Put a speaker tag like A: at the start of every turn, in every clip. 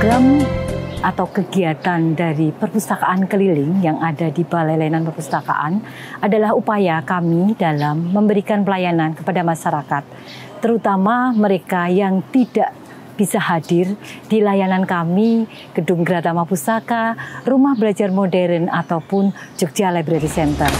A: Program atau kegiatan dari perpustakaan keliling yang ada di Balai Layanan Perpustakaan adalah upaya kami dalam memberikan pelayanan kepada masyarakat, terutama mereka yang tidak bisa hadir di layanan kami, Gedung Gratama Pustaka, Rumah Belajar Modern, ataupun Jogja Library Center.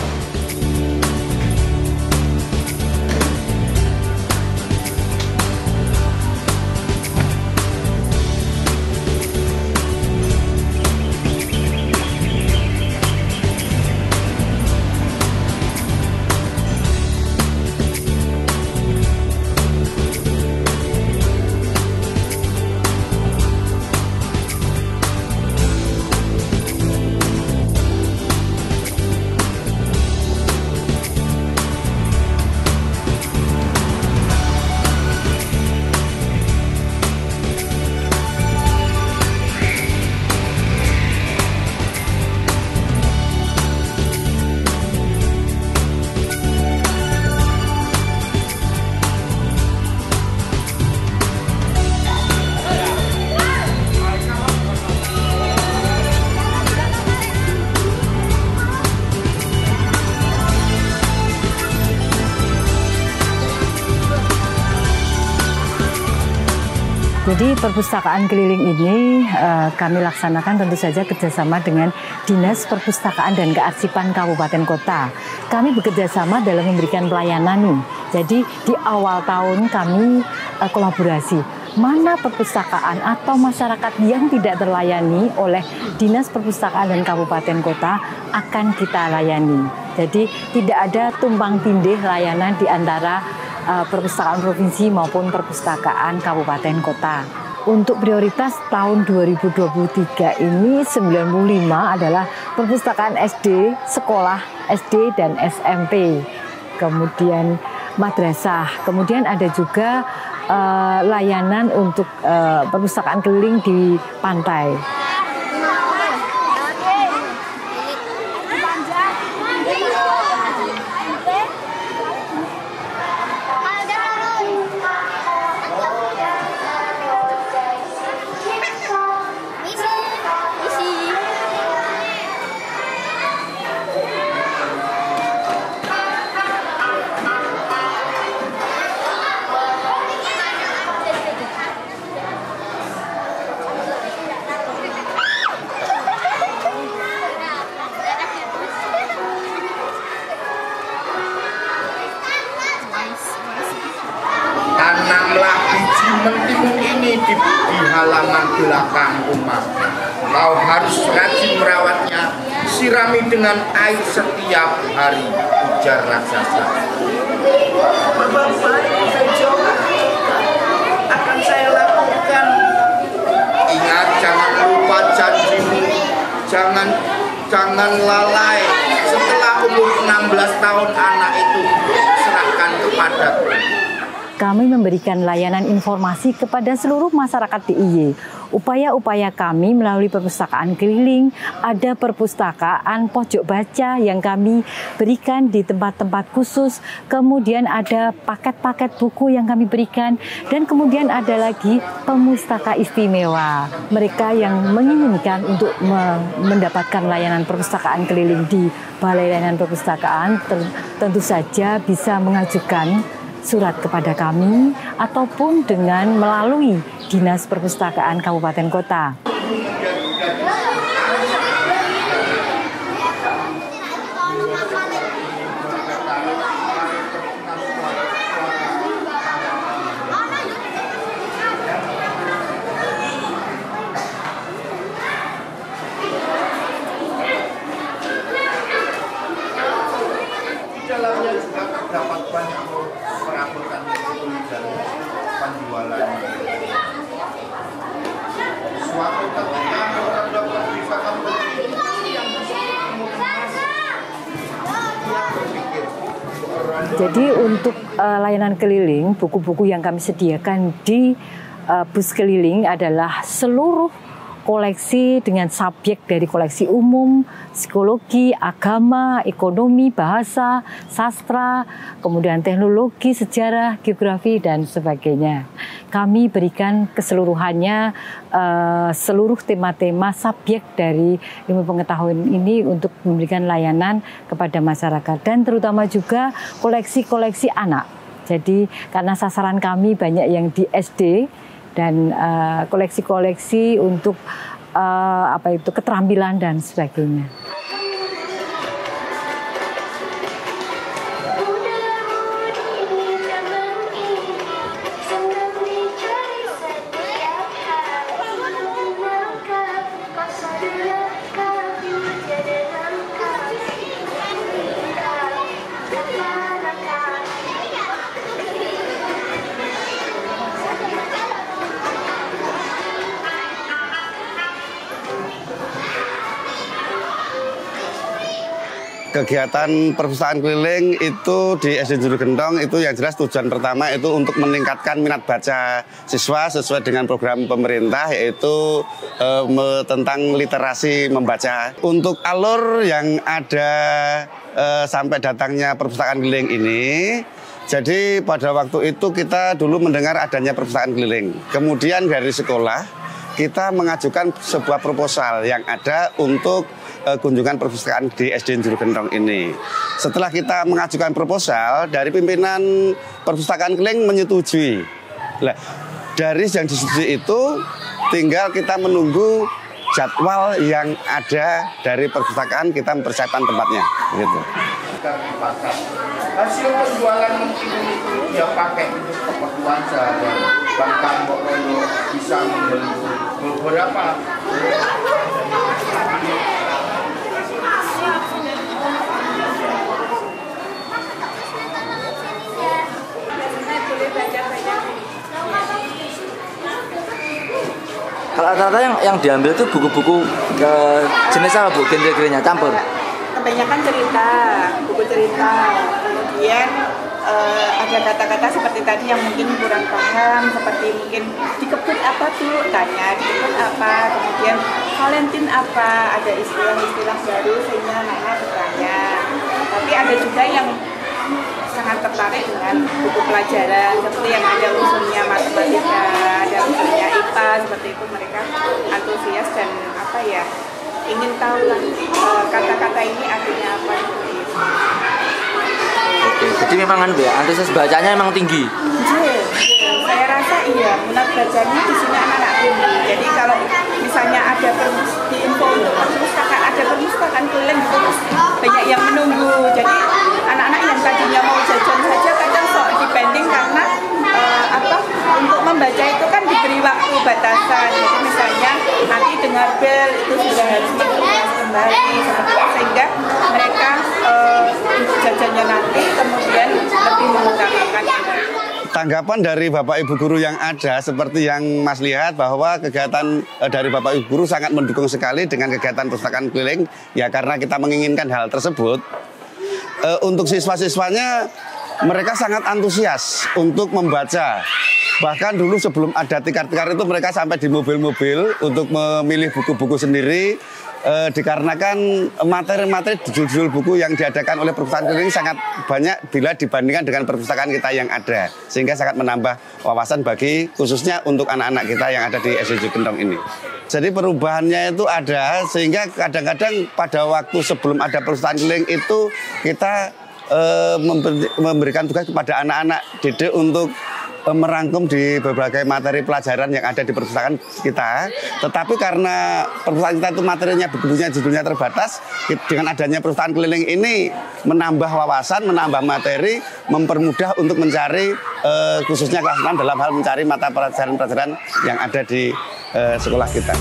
A: Jadi perpustakaan keliling ini kami laksanakan tentu saja kerjasama dengan Dinas Perpustakaan dan Kearsipan Kabupaten Kota. Kami bekerjasama dalam memberikan pelayanan nih. Jadi di awal tahun kami kolaborasi. Mana perpustakaan atau masyarakat yang tidak terlayani oleh Dinas Perpustakaan dan Kabupaten Kota akan kita layani. Jadi tidak ada tumpang tindih layanan di antara perpustakaan provinsi maupun perpustakaan kabupaten kota. Untuk prioritas tahun 2023 ini 95 adalah perpustakaan SD, sekolah SD dan SMP. Kemudian madrasah. Kemudian ada juga layanan untuk perpustakaan keliling di pantai.
B: Tanamlah biji mentimun ini di halaman belakang rumah. Kau harus rajin merawatnya, sirami dengan air setiap hari, ujar raksasa.
C: Akan saya lakukan.
B: Ingat, jangan lupa janjimu, jangan lalai. Setelah umur 16 tahun anak itu serahkan kepadaku.
A: Kami memberikan layanan informasi kepada seluruh masyarakat DIY. Upaya-upaya kami melalui perpustakaan keliling, ada perpustakaan pojok baca yang kami berikan di tempat-tempat khusus, kemudian ada paket-paket buku yang kami berikan, dan kemudian ada lagi pemustaka istimewa. Mereka yang menginginkan untuk mendapatkan layanan perpustakaan keliling di Balai Layanan Perpustakaan tentu saja bisa mengajukan surat kepada kami ataupun dengan melalui Dinas Perpustakaan Kabupaten Kota.
B: Di dalamnya juga terdapat banyak perabotan dan penjualannya. Suatu ketika orang dapat bisa kembali yang
A: Jadi untuk layanan keliling, buku-buku yang kami sediakan di bus keliling adalah seluruh koleksi dengan subjek dari koleksi umum, psikologi, agama, ekonomi, bahasa, sastra, kemudian teknologi, sejarah, geografi, dan sebagainya. Kami berikan keseluruhannya seluruh tema-tema subjek dari ilmu pengetahuan ini untuk memberikan layanan kepada masyarakat dan terutama juga koleksi-koleksi anak. Jadi karena sasaran kami banyak yang di SD dan koleksi-koleksi untuk keterampilan dan sebagainya.
D: Kegiatan perpustakaan keliling itu di SD Juru Gentong itu yang jelas tujuan pertama itu untuk meningkatkan minat baca siswa sesuai dengan program pemerintah yaitu tentang literasi membaca. Untuk alur yang ada sampai datangnya perpustakaan keliling ini, jadi pada waktu itu kita dulu mendengar adanya perpustakaan keliling. Kemudian dari sekolah kita mengajukan sebuah proposal yang ada untuk kunjungan perpustakaan di SD Juru Gentong ini. Setelah kita mengajukan proposal, dari pimpinan perpustakaan keliling menyetujui. Nah, dari yang disetujui itu tinggal kita menunggu jadwal yang ada dari perpustakaan, kita mempersiapkan tempatnya gitu.
B: Hasil penjualan mungkin itu dia pakai untuk keperluan sehari-hari. Bahkan Mbok Rono bisa membeli beberapa.
E: Kalau rata-rata yang diambil itu buku-buku jenis apa Bu? Genre-genrenya campur?
C: Kebanyakan cerita, buku cerita. Kemudian ada kata-kata seperti tadi yang mungkin kurang paham, seperti mungkin dikebut apa tuh, tanya dikebut apa, kemudian Valentin apa, ada istilah-istilah baru sehingga anak-anak bertanya. Tapi ada juga yang sangat tertarik dengan buku pelajaran seperti yang ada unsurnya matematika, ada unsurnya IPA, seperti itu mereka antusias dan ingin tahu kata-kata ini artinya apa seperti itu.
E: Oke, jadi memang antusias bacanya memang tinggi.
C: Saya rasa iya, minat bacanya di sini anak-anak tinggi. Jadi kalau misalnya ada di info untuk perpustakaan, ada perpustakaan keliling itu banyak yang menunggu. Jadi anak-anak yang tadinya mau jajan saja kadang sok dipending karena untuk membaca itu kan diberi waktu batasan. Jadi misalnya nanti dengar bel itu sudah harus dikemas kembali seperti itu, sehingga mereka untuk jajannya nanti kemudian lebih mengutamakan itu.
D: Tanggapan dari Bapak Ibu Guru yang ada seperti yang Mas lihat bahwa kegiatan dari Bapak Ibu Guru sangat mendukung sekali dengan kegiatan perpustakaan keliling ya karena kita menginginkan hal tersebut. Untuk siswa-siswanya mereka sangat antusias untuk membaca. Bahkan dulu sebelum ada tikar-tikar itu mereka sampai di mobil-mobil untuk memilih buku-buku sendiri. Dikarenakan materi-materi judul buku yang diadakan oleh perpustakaan keliling sangat banyak bila dibandingkan dengan perpustakaan kita yang ada, sehingga sangat menambah wawasan bagi khususnya untuk anak-anak kita yang ada di SD Juru Gentong ini. Jadi perubahannya itu ada sehingga kadang-kadang pada waktu sebelum ada perpustakaan keliling itu kita memberikan tugas kepada anak-anak didik untuk merangkum di berbagai materi pelajaran yang ada di perpustakaan kita. Tetapi karena perpustakaan kita itu materinya, bukunya, judulnya terbatas, dengan adanya perpustakaan keliling ini menambah wawasan, menambah materi, mempermudah untuk mencari khususnya kelas 6 dalam hal mencari mata pelajaran-pelajaran yang ada di sekolah kita.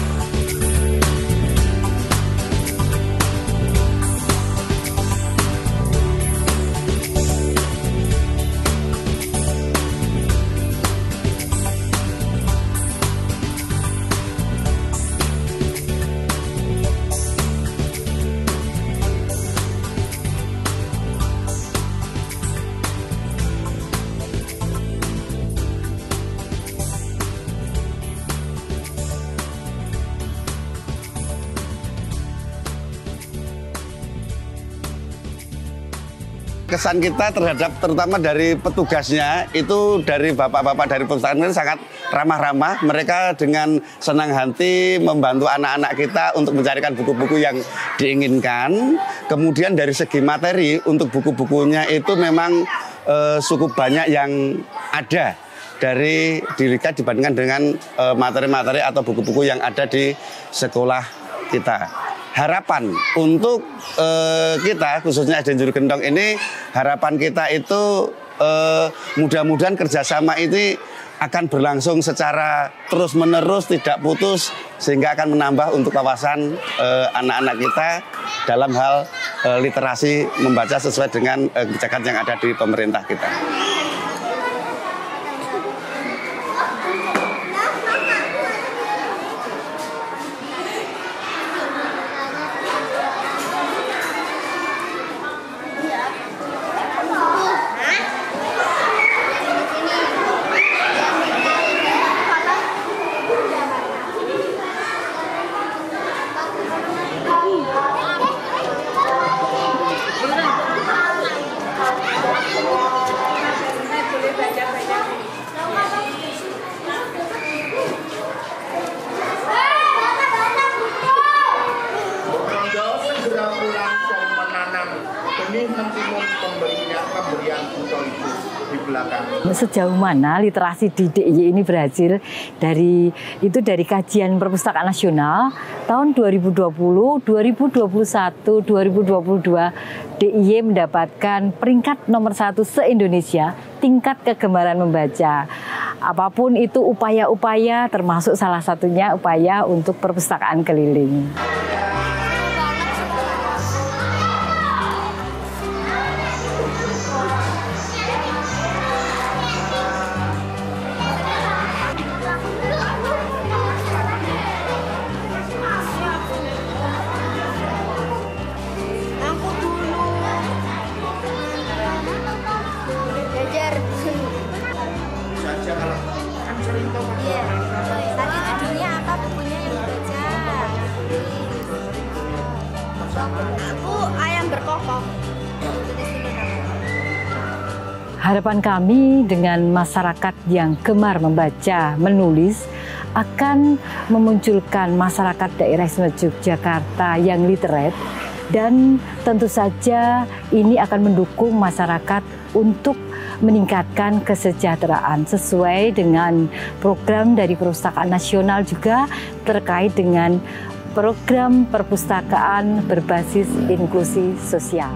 D: Kesan kita terhadap terutama dari petugasnya itu dari bapak-bapak dari perpustakaan ini sangat ramah-ramah. Mereka dengan senang hati membantu anak-anak kita untuk mencarikan buku-buku yang diinginkan. Kemudian dari segi materi untuk buku-bukunya itu memang cukup banyak yang ada dari Dilika dibandingkan dengan materi-materi atau buku-buku yang ada di sekolah kita. Harapan untuk kita khususnya SD Juru Gendong ini, harapan kita itu mudah-mudahan kerjasama ini akan berlangsung secara terus-menerus, tidak putus, sehingga akan menambah untuk kawasan anak-anak kita dalam hal literasi membaca sesuai dengan kebijakan yang ada di pemerintah kita.
A: Sejauh mana literasi di DIY ini berhasil dari kajian Perpustakaan Nasional tahun 2020, 2021, 2022 DIY mendapatkan peringkat nomor 1 se-Indonesia tingkat kegemaran membaca. Apapun itu upaya-upaya, termasuk salah satunya upaya untuk perpustakaan keliling. Harapan kami dengan masyarakat yang gemar membaca, menulis, akan memunculkan masyarakat daerah istimewa Yogyakarta yang literate, dan tentu saja ini akan mendukung masyarakat untuk meningkatkan kesejahteraan sesuai dengan program dari Perpustakaan Nasional juga terkait dengan program perpustakaan berbasis inklusi sosial.